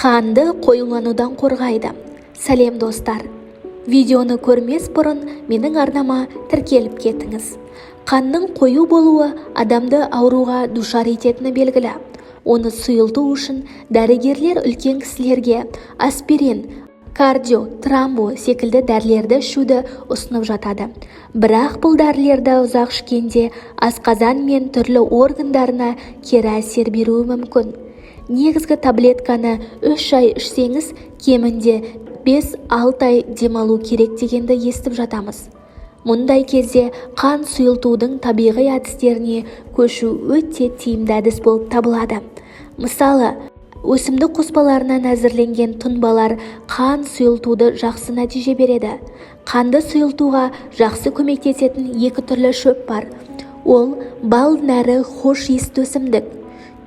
Қанды қоюланудан қорғайды. Сәлем достар. Видеоны көрмес бұрын менің арнама тіркеліп кетіңіз. Қанның қою болуы адамды ауруға душар ететіні белгілі. Оны сұйылту үшін дәрігерлер үлкен кісілерге аспирин, кардио, тромбо секілді дәрілерді ішуді ұсынып жатады. Бірақ бұл дәрілерді ұзақ ішкенде асқазан мен түрлі органдарына кері әсер беруі мүмкін. Негізгі таблетканы 3 ай ішсеңіз, кемінде 5-6 ай демалу керек дегенді естіп жатамыз. Мұндай кезде қан сұйылтудың табиғи әдістеріне көшу өте тиімді әдіс болып табылады. Мысалы, өсімдік қоспаларынан әзірленген тұнбалар қан сұйылтуды жақсы нәтиже береді. Қанды сұйылтуға жақсы көмектесетін 2 түрлі шөп бар. Ол бал нәрі хош иісті өсімдік,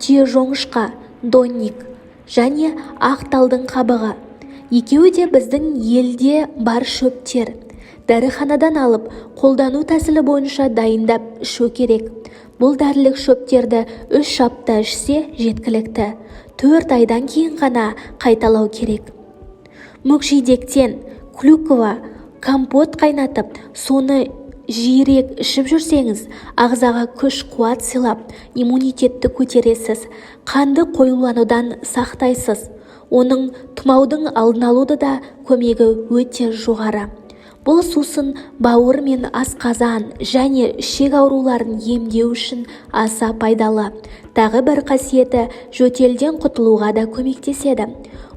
түйежоңышқа, донник және ақ талдың қабығы. Екеуі де біздің елде бар шөптер. Дәріханадан алып, қолдану тәсілі бойынша дайындап ішу керек. Бұл дәрілік шөптерді 3 апта ішсе жеткілікті. 4 айдан кейін ғана қайталау керек. Мүкжидектен клюква компот қайнатып, соны жиірек ішіп жүрсеңіз, ағзаға күш-қуат сыйлап, иммунитетті көтересіз, қанды қоюланудан сақтайсыз. Оның тұмаудың алдын алуды да көмегі өте жоғары. Бұл сусын бауыр мен асқазан және ішек ауруларын емдеу үшін аса пайдалы. Тағы бір қасиеті жөтелден құтылуға да көмектеседі.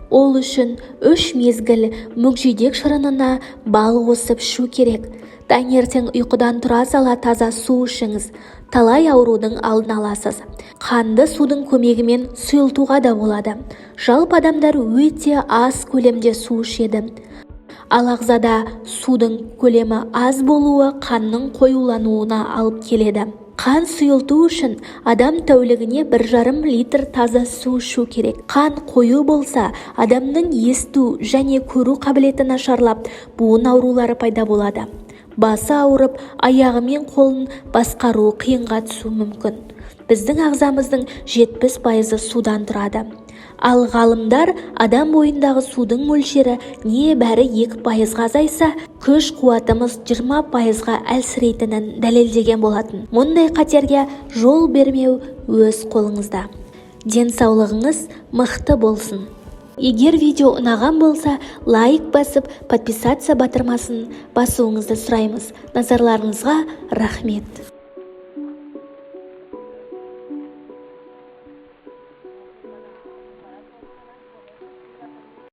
Ол үшін 3 мезгіл мүкжидек шырынына бал қосып ішу керек. Таңертең ұйқыдан тұра сала таза су ішіңіз. Талай аурудың алдын аласыз. Қанды судың көмегімен сұйылтуға да болады. Жалпы адамдар өте аз көлемде су ішеді. Ал ағзада судың көлемі аз болуы қанның қоюлануына алып келеді. Қан сұйылту үшін адам тәулігіне 1,5 литр таза су ішу керек. Қан қою болса, адамның есту және көру қабілеті нашарлап, буын аурулары пайда болады. Басы ауырып, аяғы мен қолын басқару қиынға түсу мүмкін. Біздің ағзамыздың 70% судан тұрады. Ал ғалымдар адам бойындағы судың мөлшері небәрі 2%-ға азайса, күш-қуатымыз 20%-ға әлсірейтінін дәлелдеген болатын. Мұндай қатерге жол бермеу өз қолыңызда. Денсаулығыңыз мықты болсын. Егер видео ұнаған болса, лайк басып, подписаться батырмасын басуыңызды сұраймыз. Назарларыңызға рахмет.